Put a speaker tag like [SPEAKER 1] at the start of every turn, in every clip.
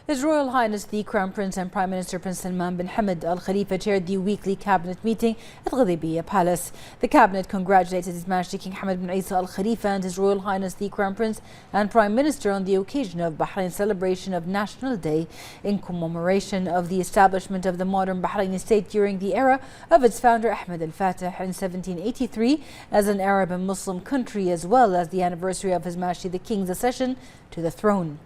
[SPEAKER 1] His Royal Highness the Crown Prince and Prime Minister Prince Salman bin Hamad Al Khalifa chaired the weekly cabinet meeting at Ghadibiyya Palace. The cabinet congratulated His Majesty King Hamad bin Isa Al Khalifa and His Royal Highness the Crown Prince and Prime Minister on the occasion of Bahrain's celebration of National Day in commemoration of the establishment of the modern Bahraini state during the era of its founder Ahmed al-Fatih in 1783 as an Arab and Muslim country, as well as the anniversary of His Majesty the King's accession to the throne.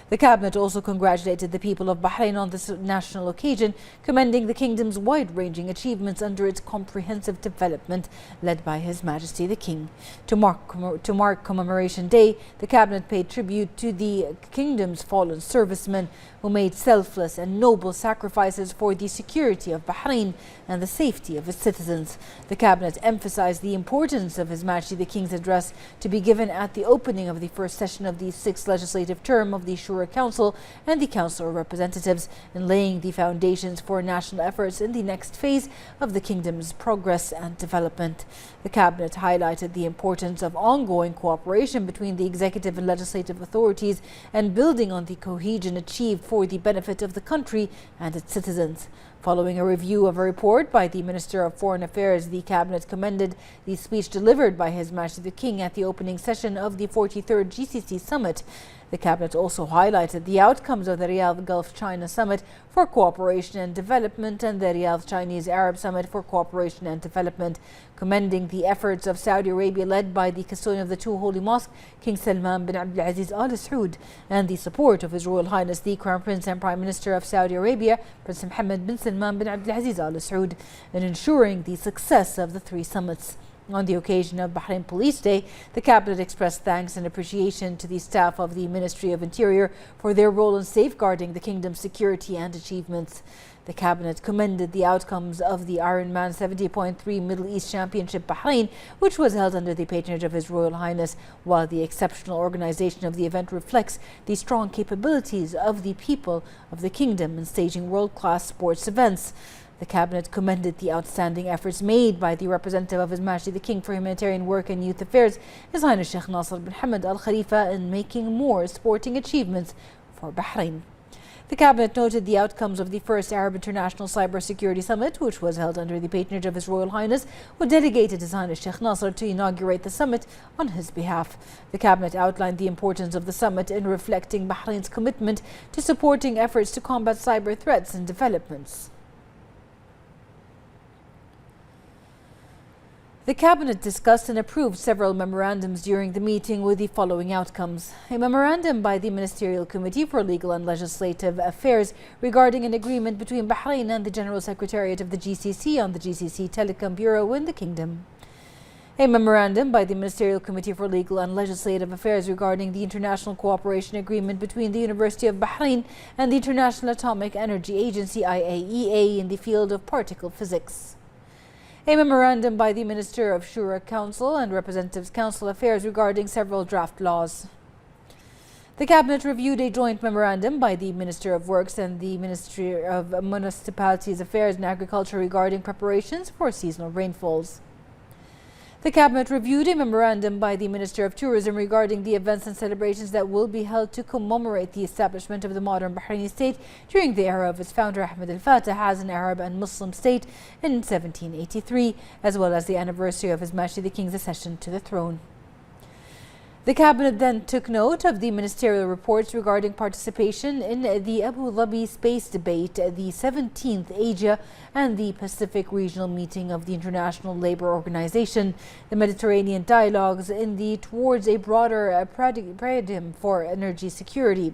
[SPEAKER 1] The cabinet also congratulated the people of Bahrain on this national occasion, commending the kingdom's wide-ranging achievements under its comprehensive development led by His Majesty the King. To mark Commemoration Day, the cabinet paid tribute to the kingdom's fallen servicemen who made selfless and noble sacrifices for the security of Bahrain and the safety of its citizens. The cabinet emphasized the importance of His Majesty the King's address to be given at the opening of the first session of the 6th legislative term of the Shura Council and the Council of Representatives, in laying the foundations for national efforts in the next phase of the kingdom's progress and development. The cabinet highlighted the importance of ongoing cooperation between the executive and legislative authorities and building on the cohesion achieved for the benefit of the country and its citizens. Following a review of a report by the Minister of Foreign Affairs, the cabinet commended the speech delivered by His Majesty the King at the opening session of the 43rd GCC Summit. The cabinet also highlighted the outcomes of the Riyadh Gulf China Summit for Cooperation and Development and the Riyadh Chinese Arab Summit for Cooperation and Development, commending the efforts of Saudi Arabia led by the custodian of the two holy mosques, King Salman bin Abdulaziz Al Saud, and the support of His Royal Highness the Crown Prince and Prime Minister of Saudi Arabia, Prince Hamad bin Salman bin Abdulaziz Al Saud, in ensuring the success of the three summits. On the occasion of Bahrain Police Day, the cabinet expressed thanks and appreciation to the staff of the Ministry of Interior for their role in safeguarding the kingdom's security and achievements. The cabinet commended the outcomes of the Ironman 70.3 Middle East Championship Bahrain, which was held under the patronage of His Royal Highness, while the exceptional organization of the event reflects the strong capabilities of the people of the kingdom in staging world-class sports events. The cabinet commended the outstanding efforts made by the representative of His Majesty the King for Humanitarian Work and Youth Affairs, His Highness Sheikh Nasser bin Hamad Al Khalifa, in making more sporting achievements for Bahrain. The cabinet noted the outcomes of the first Arab International Cybersecurity Summit, which was held under the patronage of His Royal Highness, who delegated His Highness Sheikh Nasser to inaugurate the summit on his behalf. The cabinet outlined the importance of the summit in reflecting Bahrain's commitment to supporting efforts to combat cyber threats and developments. The cabinet discussed and approved several memorandums during the meeting with the following outcomes. A memorandum by the Ministerial Committee for Legal and Legislative Affairs regarding an agreement between Bahrain and the General Secretariat of the GCC on the GCC Telecom Bureau in the Kingdom. A memorandum by the Ministerial Committee for Legal and Legislative Affairs regarding the international cooperation agreement between the University of Bahrain and the International Atomic Energy Agency IAEA in the field of particle physics. A memorandum by the Minister of Shura Council and Representatives Council Affairs regarding several draft laws. The cabinet reviewed a joint memorandum by the Minister of Works and the Ministry of Municipalities Affairs and Agriculture regarding preparations for seasonal rainfalls. The cabinet reviewed a memorandum by the Minister of Tourism regarding the events and celebrations that will be held to commemorate the establishment of the modern Bahraini state during the era of its founder Ahmed al-Fatih as an Arab and Muslim state in 1783, as well as the anniversary of His Majesty the King's accession to the throne. The cabinet then took note of the ministerial reports regarding participation in the Abu Dhabi Space Debate, the 17th Asia and the Pacific Regional Meeting of the International Labour Organization, the Mediterranean Dialogues in the Towards a Broader Paradigm for Energy Security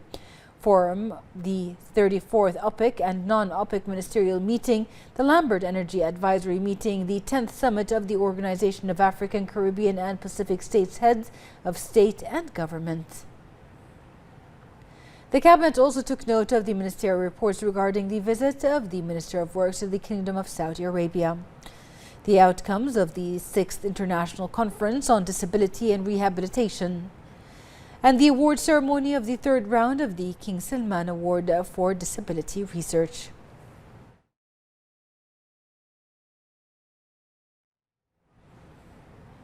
[SPEAKER 1] Forum, the 34th OPEC and non-OPEC Ministerial Meeting, the Lambert Energy Advisory Meeting, the 10th Summit of the Organization of African, Caribbean and Pacific States Heads of State and Government. The cabinet also took note of the ministerial reports regarding the visit of the Minister of Works to the Kingdom of Saudi Arabia, the outcomes of the 6th International Conference on Disability and Rehabilitation, and the award ceremony of the third round of the King Salman Award for Disability Research.